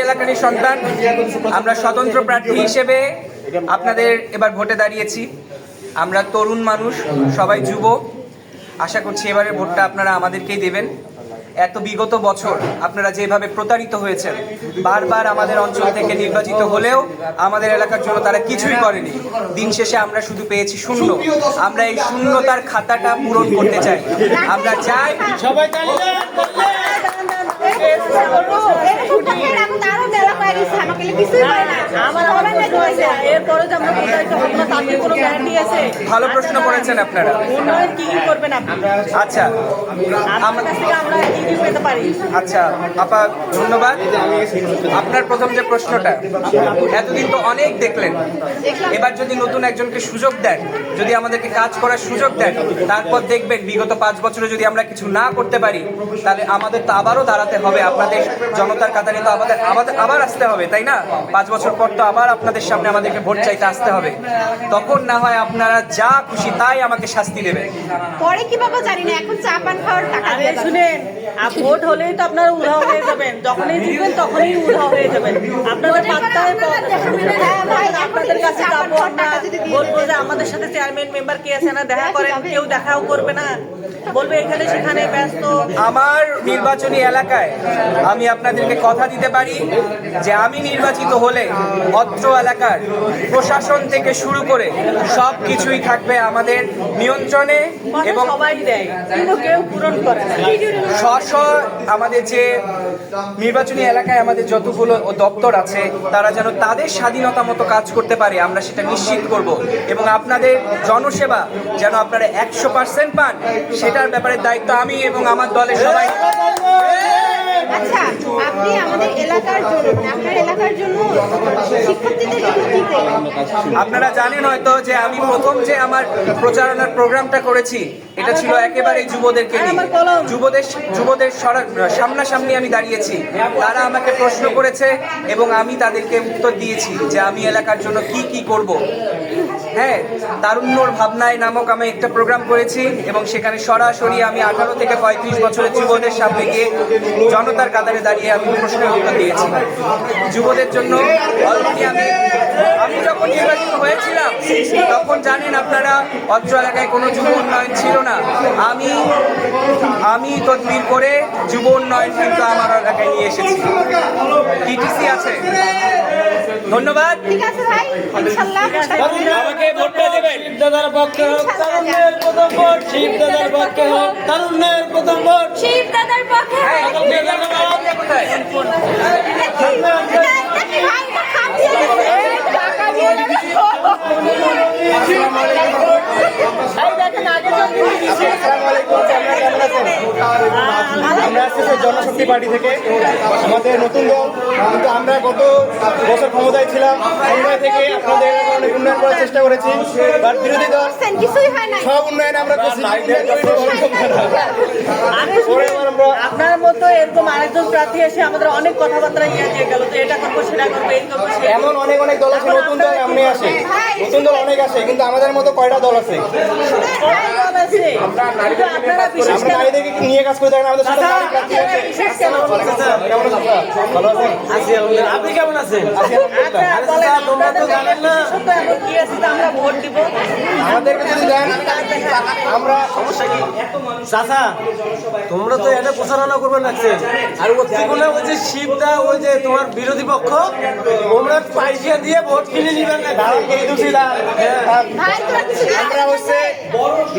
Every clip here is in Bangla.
এলাকারই সন্তান, আমরা স্বতন্ত্র প্রার্থী হিসেবে আপনাদের এবার ভোটে দাঁড়িয়েছি। আমরা তরুণ মানুষ, সবাই যুবক। আশা করছি এবারের ভোটটা আপনারা আমাদেরকেই দেবেন। এত বিগত বছর আপনারা যেভাবে প্রতারিত হয়েছেন, বারবার আমাদের অঞ্চল থেকে নির্বাচিত হলেও আমাদের এলাকার জন্য তারা কিছুই করেনি। দিন শেষে আমরা শুধু পেয়েছি শূন্য। আমরা এই শূন্যতার খাতাটা পূরণ করতে চাই। আমরা চাই সবাই ভালো প্রশ্ন করেছেন আপনারা। আচ্ছা আচ্ছা আপা, ধন্যবাদ। আপনার প্রথম যে প্রশ্নটা, এতদিন তো অনেক দেখলেন, এবার যদি নতুন একজনকে সুযোগ দেন, যদি আমাদেরকে কাজ করার সুযোগ দেন, তারপর দেখবেন বিগত 5 বছরে যদি আমরা কিছু না করতে পারি, তাহলে আমাদের তো আবারও দাঁড়াতে হবে আপনাদের জনতার কাতারে, তো আমাদের আবার আসতে হবে, তাই না? 5 বছর পর তো আবার আপনাদের সামনে আমাদেরকে ভোট চাইতে আসতে হবে। তখন না হয় আপনারা যা খুশি তাই আমাকে শাস্তি দেবেন। পরে কি বাবা জানি না, এখন চা পান খাওয়ার টাকা দিয়ে শুনেন, ভোট হলেই তো আপনারা উধাও হয়ে যাবেন, যখনই জিতবেন তখনই উধাও হয়ে যাবেন। আপনাদের আপনাদের কাছে যাবো, আমরা বলবো যে আমাদের সাথে চেয়ারম্যান মেম্বার কে আছে না, দেখা করেন, কেউ দেখাও করবে না, বলবে এখানে সেখানে ব্যস্ত। আমার নির্বাচনী এলাকায় আমি আপনাদেরকে কথা দিতে পারি যে আমি নির্বাচিত হলে অত্র এলাকার প্রশাসন থেকে শুরু করে সব কিছুই থাকবে আমাদের নিয়ন্ত্রণে, এবং সবাই দেয় কিন্তু কেউ পূরণ করে না। আমাদের যে নির্বাচনী এলাকায় আমাদের যতগুলো দপ্তর আছে, তারা যেন তাদের স্বাধীনতা মতো কাজ করতে পারে, আমরা সেটা নিশ্চিত করব। এবং আপনাদের জনসেবা যেন আপনারা 100% পান, সেটার ব্যাপারে দায়িত্ব আমি এবং আমার দলের সবাই। আচ্ছা, আপনি আমাদের এলাকার জন্য, আপনার এলাকার জন্য শিক্ষার্থীদের জন্য কি করবেন? আপনারা জানেন হয়তো যে আমি প্রথম যে আমার প্রচারণার প্রোগ্রামটা করেছি, এটা ছিল একেবারে যুবদেরকে নিয়ে। যুবদের সামনাসামনি আমি দাঁড়িয়েছি, তারা আমাকে প্রশ্ন করেছে এবং আমি তাদেরকে উত্তর দিয়েছি যে আমি এলাকার জন্য কি কি করব। হ্যাঁ, তারুণ্যর ভাবনায় নামক আমি একটা প্রোগ্রাম করেছি এবং সেখানে সরাসরি আমি 18 থেকে 35 বছরের যুবদের সামনে গিয়ে জনতার কাতারে দাঁড়িয়ে আমি প্রশ্নের উত্তর দিয়েছি। যুবদের জন্য অলরেডি আমি যখন নির্বাচিত হয়েছিলাম তখন জানেন আপনারা, অত্র এলাকায় কোনো যুব উন্নয়ন ছিল না। আমি তদবির করে যুব উন্নয়ন কিন্তু আমার এলাকায় নিয়ে এসেছি। টিটিসি আছে। ধন্যবাদ। ঠিক আছে ভাই, ইনশাআল্লাহ আমাকে ভোটটা দেবেন। শিবদাদার পক্ষে হোক তারুণ্যের প্রথম ভোট, শিবদাদার পক্ষে হোক তারুণ্যের প্রথম ভোট, শিবদাদার পক্ষে। আমরা আসছি জনশক্তি পার্টি থেকে, আমাদের নতুন দল, কিন্তু আমরা গত বছর ক্ষমতায় ছিলাম, ক্ষমতায় থেকে আপনাদের অনেক উন্নয়ন করার চেষ্টা করেছি, বাট বিরোধী দল সব উন্নয়ন আমরা করছি। আপনার মতো এরকম আরেকজন প্রার্থী এসে আমাদের অনেক কথাবার্তা ইয়ে দিয়ে গেল যে এটা করবো সেটা করবো এই করবো। এমন অনেক দল আছে, নতুন দল এমনি আসে, নতুন দল অনেক আসে, কিন্তু আমাদের মতো কয়টা দল আছে? আপনারা বিশেষ আমরা নারীদেরকে নিয়ে কাজ করে থাকেন, আমাদের সাথে নারী প্রার্থী আছে। ভালো আছেন? আপনি কেমন আছেন? তোমরা তো জানেন না কি আছে, আমরা ভোট দিব, আমাদেরকে যদি দেন আমরা সমস্যা কি? চাচা, তোমরা তো এটা প্রচারণা করবে লাগছে, আর ওগুলো ওই যে শিবদা, ওই যে তোমার বিরোধী পক্ষ, তোমরা পয়সা দিয়ে ভোট কিনে নিবেন না। আমরা হচ্ছে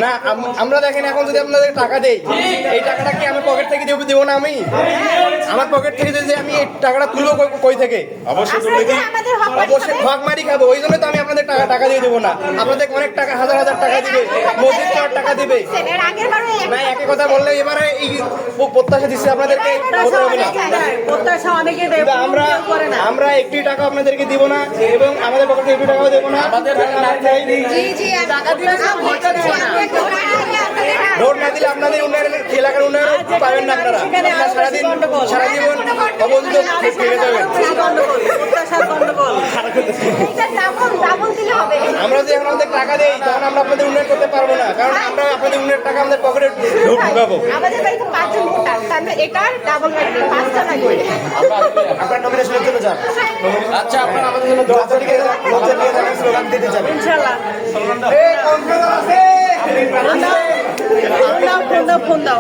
না, আমরা দেখেন এখন যদি আপনাদের টাকা দেই, এই টাকাটা কি আমি পকেট থেকে দেবো না? আমি আমার পকেট থেকে যদি আমি এই টাকাটা তুলবো কই থেকে? অবশ্যই ভাগ মারি খাবো। ওই জন্য তো আমি আপনাদের টাকা দিয়ে দেবো না। আপনাদের অনেক টাকা, হাজার টাকা দিবে, মসজিদ করার টাকা দিবে না। একই কথা বললে এবারে এই প্রত্যাশা দিচ্ছে আপনাদেরকে, আমরা একটি টাকা আপনাদেরকে দিব না এবং আমাদের পকেটে একটি টাকাও দেবো না। আমাদের টাকা ভোট না দিলে আপনাদের উন্নয়ন এলাকার উন্নয়ন পাবেন না আপনারা। আপনারা সারা জীবন অবহেলিত থেকে যাবেন। প্রত্যাশার গন্ডগোল। এইটা ডাবল দিলে হবে। আমরা যদি এখন আমাদের টাকা দেই তখন আমরা আপনাদের উন্নয়ন করতে পারবো না, কারণ আমরা আপনাদের উন্নয়নের টাকা আমাদের পকেটে ঢুকাবো। আমাদের বাড়িতে 5 জন ভোটার, তার মানে এটার ডাবল লাগবে, 5টা লাগবে। আপনার নমিনেশনের জন্য যান। আচ্ছা, আপনারা আমাদের জন্য দোয়া করে স্লোগান দিতে যাবেন। ইনশাল্লাহ। আছে। ফোন দাও, ফোন দাও, ফোন দাও।